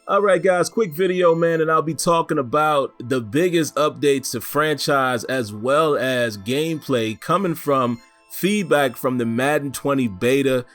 All right, guys, quick video, man, and I'll be talking about the biggest updates to franchise as well as gameplay coming from feedback from the Madden 20 beta.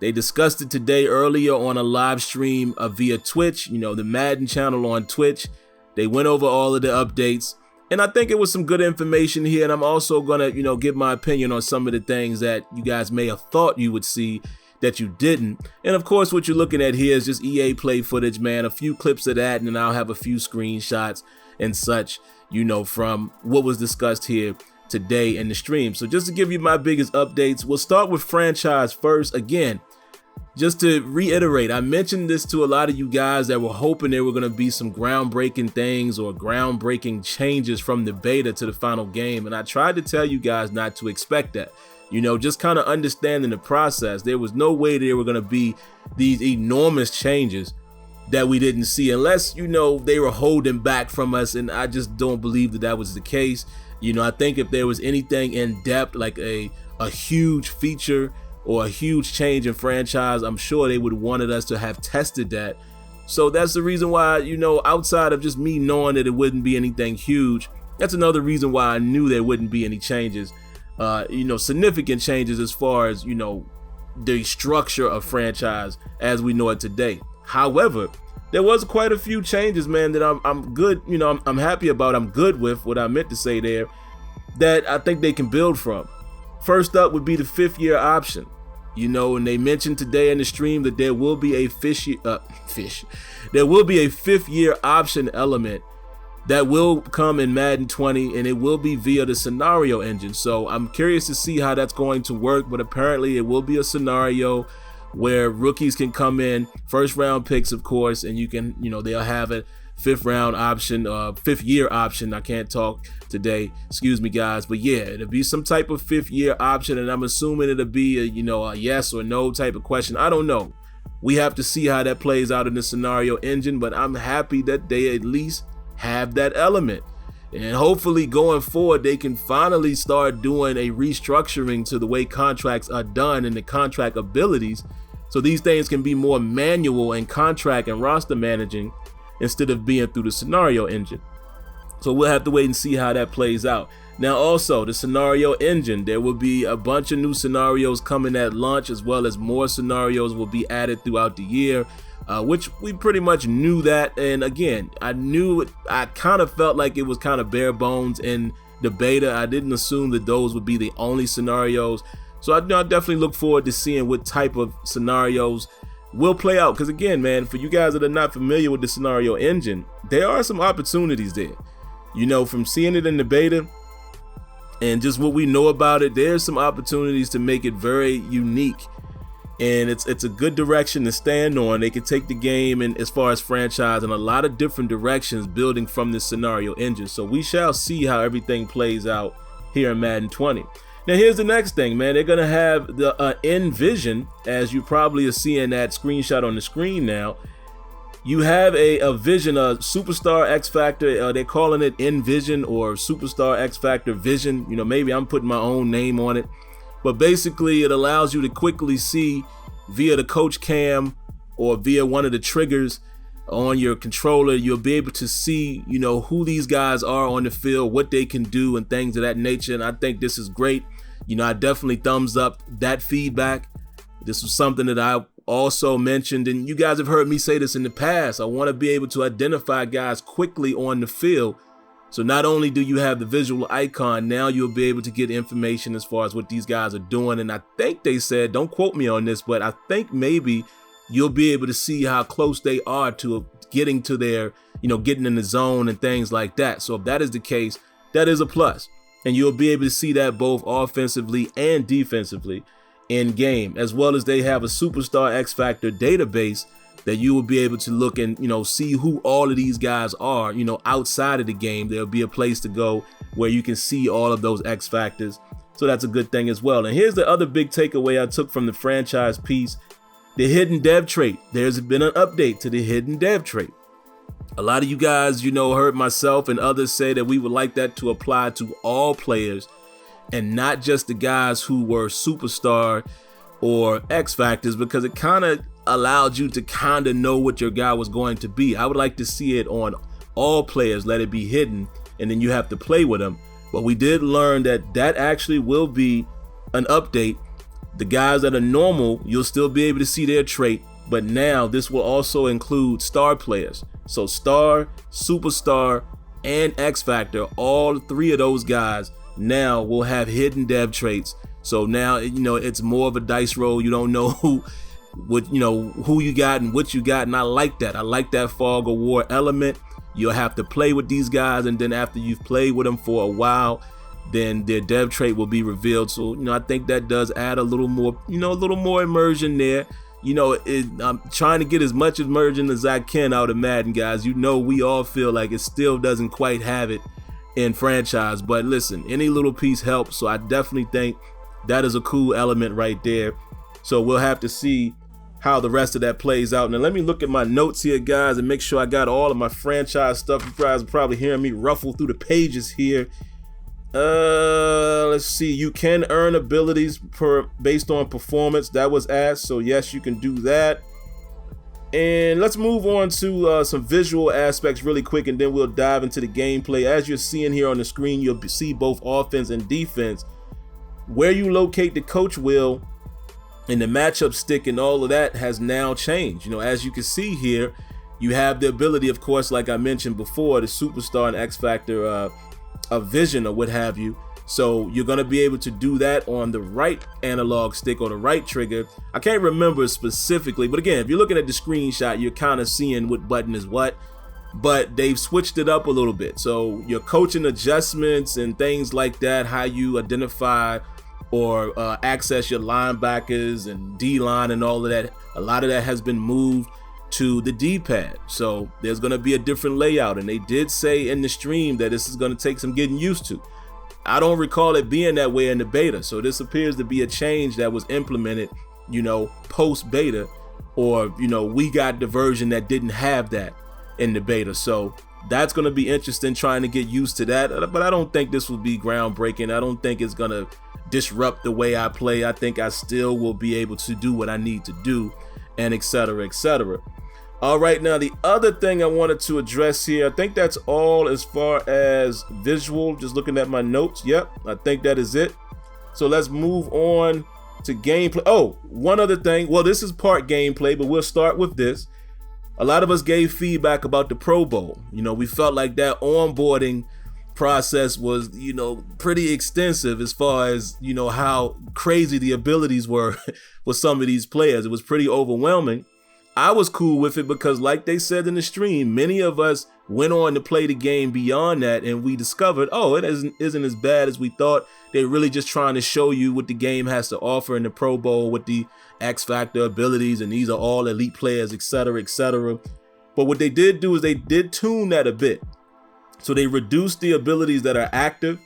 They discussed it today earlier on a live stream via Twitch, the Madden channel on Twitch. They went over all of the updates, and I think it was some good information here, and I'm also gonna, give my opinion on some of the things that you guys may have thought you would see that you didn't. And of course, what you're looking at here is just EA play footage, man, a few clips of that, and then I'll have a few screenshots and such, from what was discussed here today in the stream. So just to give you my biggest updates, we'll start with franchise first. Again, just to reiterate, I mentioned this to a lot of you guys that were hoping there were going to be some groundbreaking things or groundbreaking changes from the beta to the final game, and I tried to tell you guys not to expect that. Just kind of understanding the process. There was no way there were going to be these enormous changes that we didn't see unless, they were holding back from us, and I just don't believe that that was the case. I think if there was anything in depth, like a huge feature or a huge change in franchise, I'm sure they would have wanted us to have tested that. So that's the reason why, outside of just me knowing that it wouldn't be anything huge, that's another reason why I knew there wouldn't be any changes. Significant changes as far as, the structure of franchise as we know it today. However, there was quite a few changes, man, that I'm good, I'm happy about, I'm good with what I meant to say there, that I think they can build from. First up would be the 5th year option, and they mentioned today in the stream that there will be a 5th year option element that will come in Madden 20, and it will be via the scenario engine. So I'm curious to see how that's going to work, but apparently it will be a scenario where rookies can come in, first round picks, of course, and you can, they'll have a 5th round option, 5th year option. I can't talk today, excuse me, guys, but yeah, it'll be some type of 5th year option, and I'm assuming it'll be a yes or no type of question. I don't know. We have to see how that plays out in the scenario engine, but I'm happy that they at least have that element, and hopefully going forward they can finally start doing a restructuring to the way contracts are done and the contract abilities, so these things can be more manual and contract and roster managing instead of being through the scenario engine. So we'll have to wait and see how that plays out. Now also, the scenario engine, there will be a bunch of new scenarios coming at launch, as well as more scenarios will be added throughout the year, which we pretty much knew that. And again, I kind of felt like it was kind of bare bones in the beta. I didn't assume that those would be the only scenarios. So I definitely look forward to seeing what type of scenarios will play out. Because again, man, for you guys that are not familiar with the scenario engine, there are some opportunities there. From seeing it in the beta and just what we know about it, there's some opportunities to make it very unique. And it's a good direction to stand on. They can take the game, and as far as franchise, in a lot of different directions building from this scenario engine. So we shall see how everything plays out here in Madden 20. Now here's the next thing, man. They're gonna have the Envision, as you probably are seeing that screenshot on the screen now. You have a vision, a Superstar X Factor. They're calling it Envision or Superstar X Factor Vision. Maybe I'm putting my own name on it. But basically, it allows you to quickly see via the coach cam or via one of the triggers on your controller. You'll be able to see, who these guys are on the field, what they can do, and things of that nature. And I think this is great. I definitely thumbs up that feedback. This was something that I also mentioned, and you guys have heard me say this in the past. I want to be able to identify guys quickly on the field. So not only do you have the visual icon, now you'll be able to get information as far as what these guys are doing. And I think they said, don't quote me on this, but I think maybe you'll be able to see how close they are to getting to their, getting in the zone and things like that. So if that is the case, that is a plus. And you'll be able to see that both offensively and defensively in game, as well as they have a Superstar X Factor database that you will be able to look and, see who all of these guys are, outside of the game. There'll be a place to go where you can see all of those X factors. So that's a good thing as well. And here's the other big takeaway I took from the franchise piece, the hidden dev trait. There's been an update to the hidden dev trait. A lot of you guys, heard myself and others say that we would like that to apply to all players and not just the guys who were superstar or X factors, because it kind of allowed you to kind of know what your guy was going to be. I would like to see it on all players, let it be hidden, and then you have to play with them. But we did learn that that actually will be an update. The guys that are normal, you'll still be able to see their trait, but now this will also include star players. So star, superstar, and X Factor, all three of those guys now will have hidden dev traits. So now, it's more of a dice roll. You don't know who you got and what you got, and I like that. I like that fog of war element. You'll have to play with these guys, and then after you've played with them for a while, then their dev trait will be revealed. So, I think that does add a little more, immersion there. I'm trying to get as much immersion as I can out of Madden, guys. We all feel like it still doesn't quite have it in franchise, but listen, any little piece helps. So I definitely think that is a cool element right there. So we'll have to see how the rest of that plays out. Now let me look at my notes here, guys, and make sure I got all of my franchise stuff. You guys are probably hearing me ruffle through the pages here. Let's see. You can earn abilities based on performance. That was asked, so yes, you can do that. And let's move on to some visual aspects really quick, and then we'll dive into the gameplay. As you're seeing here on the screen, you'll see both offense and defense. Where you locate the coach wheel and the matchup stick and all of that has now changed. As you can see here, you have the ability, of course, like I mentioned before, the superstar and X Factor of vision or what have you. So you're going to be able to do that on the right analog stick or the right trigger. I can't remember specifically, but again, if you're looking at the screenshot, you're kind of seeing what button is what, but they've switched it up a little bit. So your coaching adjustments and things like that, how you identify or access your linebackers and D-line and all of that, a lot of that has been moved to the D-pad. So there's going to be a different layout, and they did say in the stream that this is going to take some getting used to. I don't recall it being that way in the beta, so this appears to be a change that was implemented, post beta, or we got the version that didn't have that in the beta. So that's going to be interesting trying to get used to that, but I don't think this will be groundbreaking. I don't think it's going to disrupt the way I play. I think I still will be able to do what I need to do, and etc. etc. All right, now the other thing I wanted to address here, I think that's all as far as visual, just looking at my notes. Yep, I think that is it. So let's move on to gameplay. Oh, one other thing. Well, this is part gameplay, but we'll start with this. A lot of us gave feedback about the Pro Bowl. We felt like that onboarding process was, pretty extensive as far as, how crazy the abilities were with some of these players. It was pretty overwhelming. I was cool with it because, like they said in the stream, many of us went on to play the game beyond that, and we discovered, it isn't as bad as we thought. They're really just trying to show you what the game has to offer in the Pro Bowl with the X Factor abilities, and these are all elite players, etc., etc. But what they did do is they did tune that a bit. So they reduced the abilities that are active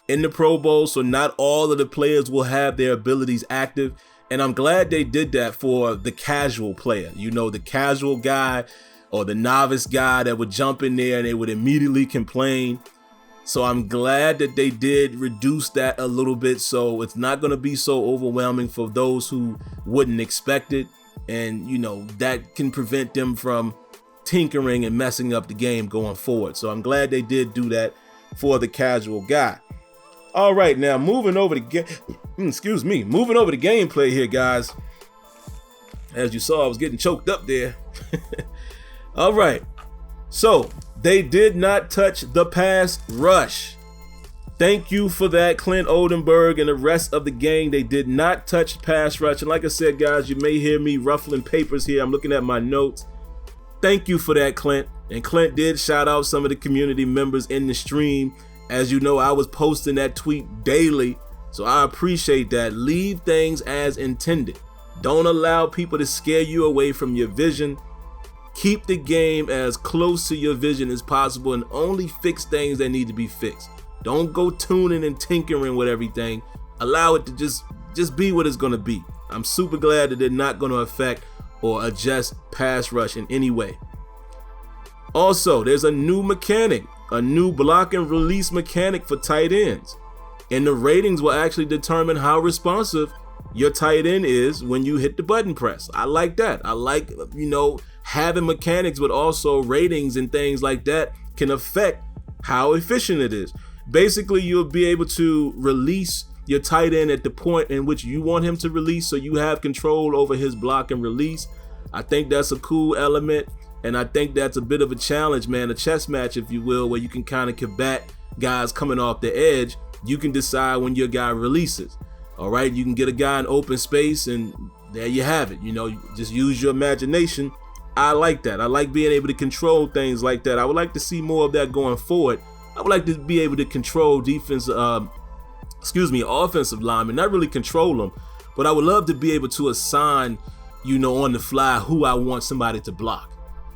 in the Pro Bowl, so not all of the players will have their abilities active. And I'm glad they did that for the casual player, the casual guy or the novice guy that would jump in there and they would immediately complain. So I'm glad that they did reduce that a little bit, so it's not going to be so overwhelming for those who wouldn't expect it. And, that can prevent them from tinkering and messing up the game going forward. So I'm glad they did do that for the casual guy. All right, now moving over to gameplay here, guys. As you saw, I was getting choked up there. All right, so they did not touch the pass rush. Thank you for that, Clint Oldenburg and the rest of the gang. They did not touch pass rush. And like I said, guys, you may hear me ruffling papers here. I'm looking at my notes. Thank you for that, Clint. And Clint did shout out some of the community members in the stream. As you know, I was posting that tweet daily, so I appreciate that. Leave things as intended. Don't allow people to scare you away from your vision. Keep the game as close to your vision as possible and only fix things that need to be fixed. Don't go tuning and tinkering with everything. Allow it to just be what it's going to be. I'm super glad that they're not going to affect or adjust pass rush in any way. Also, there's a new mechanic. A new block and release mechanic for tight ends, and the ratings will actually determine how responsive your tight end is when you hit the button press. I like that. I like, having mechanics, but also ratings and things like that can affect how efficient it is. Basically, you'll be able to release your tight end at the point in which you want him to release, so you have control over his block and release. I think that's a cool element, and I think that's a bit of a challenge, man, a chess match, if you will, where you can kind of combat guys coming off the edge. You can decide when your guy releases. All right, you can get a guy in open space, and there you have it. Just use your imagination. I like that. I like being able to control things like that. I would like to see more of that going forward. I would like to be able to control offensive linemen, not really control them, but I would love to be able to assign, on the fly who I want somebody to block,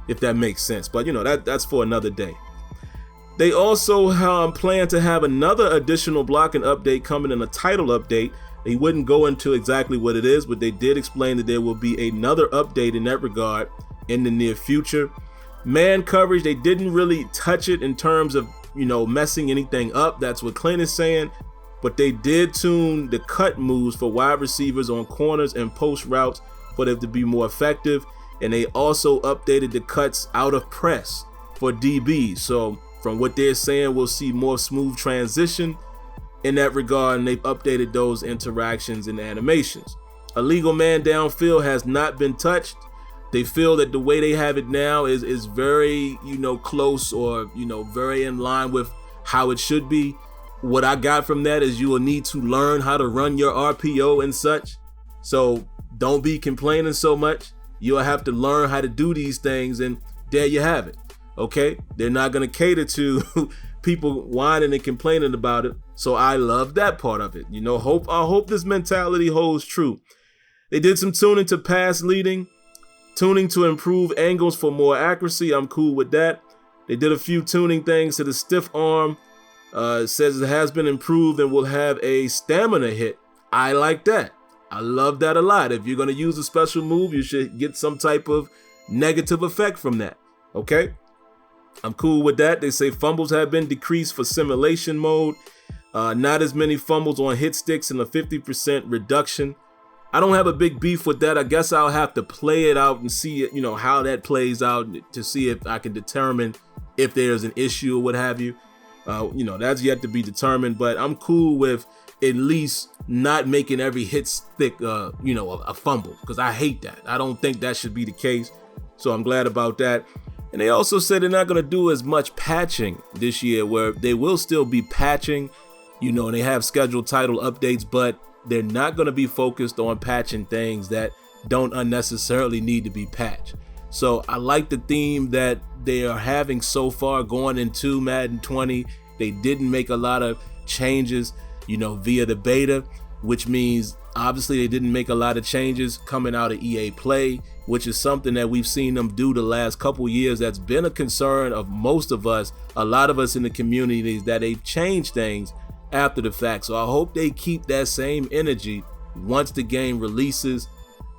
if that makes sense. But that's for another day. They also plan to have another additional blocking update coming in a title update. They wouldn't go into exactly what it is, but they did explain that there will be another update in that regard in the near future. Man coverage, they didn't really touch it in terms of, messing anything up. That's what Clint is saying. But they did tune the cut moves for wide receivers on corners and post routes for them to be more effective. And they also updated the cuts out of press for DBs. So from what they're saying, we'll see more smooth transition in that regard, and they've updated those interactions and animations. Illegal man downfield has not been touched. They feel that the way they have it now is very, close, or, very in line with how it should be. What I got from that is you will need to learn how to run your RPO and such. So don't be complaining so much. You'll have to learn how to do these things, and there you have it. Okay, they're not going to cater to people whining and complaining about it. So I love that part of it. I hope this mentality holds true. They did some tuning to pass leading, tuning to improve angles for more accuracy. I'm cool with that. They did a few tuning things to the stiff arm. It says it has been improved and will have a stamina hit. I like that. I love that a lot. If you're going to use a special move, you should get some type of negative effect from that. Okay? I'm cool with that. They say fumbles have been decreased for simulation mode. Not as many fumbles on hit sticks, and a 50% reduction. I don't have a big beef with that. I guess I'll have to play it out and see, how that plays out to see if I can determine if there's an issue or what have you. That's yet to be determined, but I'm cool with at least not making every hit stick, a fumble, because I hate that. I don't think that should be the case. So I'm glad about that. And they also said they're not going to do as much patching this year, where they will still be patching, and they have scheduled title updates, but they're not going to be focused on patching things that don't unnecessarily need to be patched. So I like the theme that they are having so far going into Madden 20. They didn't make a lot of changes, via the beta, which means obviously they didn't make a lot of changes coming out of EA Play, which is something that we've seen them do the last couple years. That's been a concern of most of us, a lot of us in the community, that they've changed things after the fact. So I hope they keep that same energy once the game releases,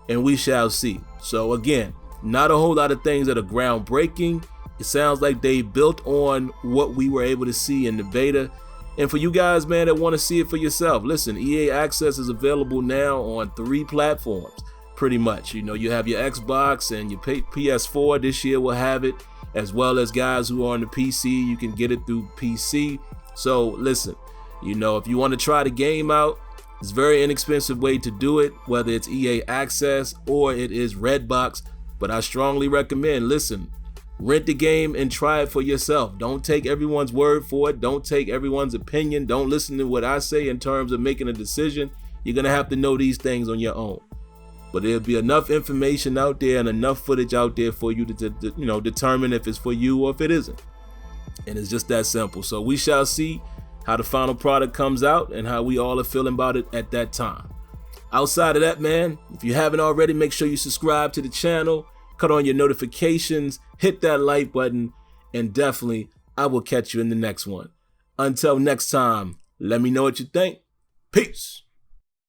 and we shall see. So again, not a whole lot of things that are groundbreaking. It sounds like they built on what we were able to see in the beta. And for you guys, man, that want to see it for yourself, listen, EA Access is available now on 3 platforms, pretty much. You have your Xbox and your PS4. This year will have it, as well as guys who are on the PC. You can get it through PC. So listen, if you want to try the game out, it's a very inexpensive way to do it, whether it's EA Access or it is Redbox. But I strongly recommend, listen, rent the game and try it for yourself. Don't take everyone's word for it. Don't take everyone's opinion. Don't listen to what I say in terms of making a decision. You're going to have to know these things on your own. But there'll be enough information out there and enough footage out there for you to determine if it's for you or if it isn't. And it's just that simple. So we shall see how the final product comes out and how we all are feeling about it at that time. Outside of that, man, if you haven't already, make sure you subscribe to the channel, cut on your notifications, hit that like button, and definitely I will catch you in the next one. Until next time, let me know what you think. Peace.